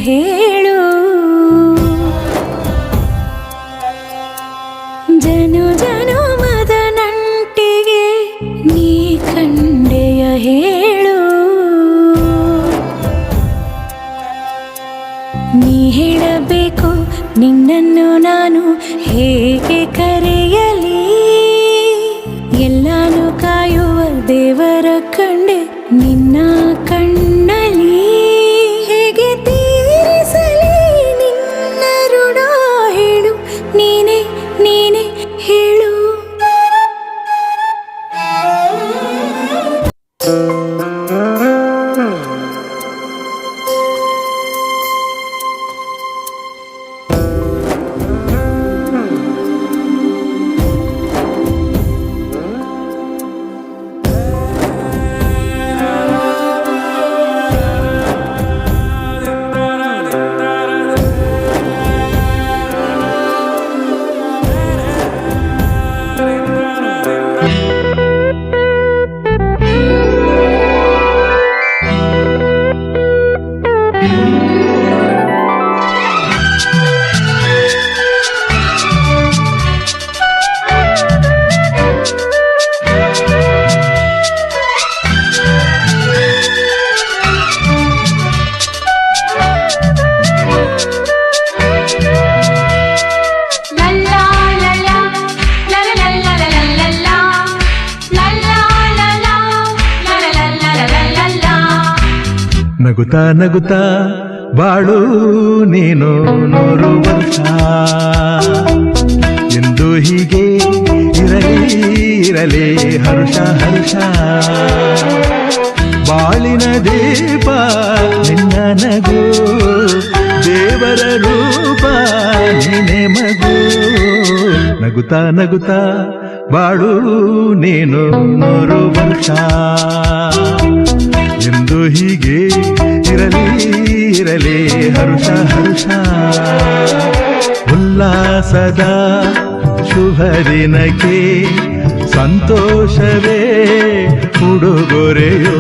ಹೇಳು ಜನು ಜನುಮದ ನಂಟಿಗೆ ನೀ ಕಂಡೆಯ ಹೇಳು ನೀ ಹೇಳಬೇಕು ನಿನ್ನನ್ನು ನಾನು ಹೇಗೆ ಕರೆಯಲಿ ಎಲ್ಲಾನು ಕಾಯುವ ದೇವರ ಕಂಡೆ ನಿನ್ನ ಕಣ್ಣಲಿ ಹೇಗೆ ತೀರಿಸಲಿ ನಿನ್ನ ಋಣ ಹೇಳು ನೀನೇ ನೀನೇ ಹೇಳು ನಗುತ್ತಾ ನಗುತ್ತಾ ಬಾಳು ನೀನು 100 ವರ್ಷ ಎಂದು ಹೀಗೆ ಇರಲಿ ಇರಲಿ ಹರುಷ ಹರುಷ ಬಾಳಿನ ದೀಪ ನಿನ್ನ ನಗು ದೇವರ ರೂಪ ನಿನ್ನೆ ಮಗು ನಗುತ್ತಾ ನಗುತ್ತಾ ಬಾಳು ನೀನು 100 ವರ್ಷ ಎಂದು ಹೀಗೆ ಇರಲಿ ಇರಲಿ ಹರುಷ ಹರುಷ ಉಲ್ಲಾಸದ ಶುಭ ದಿನಕ್ಕೆ ಸಂತೋಷವೇ ಉಡುಗೊರೆಯೋ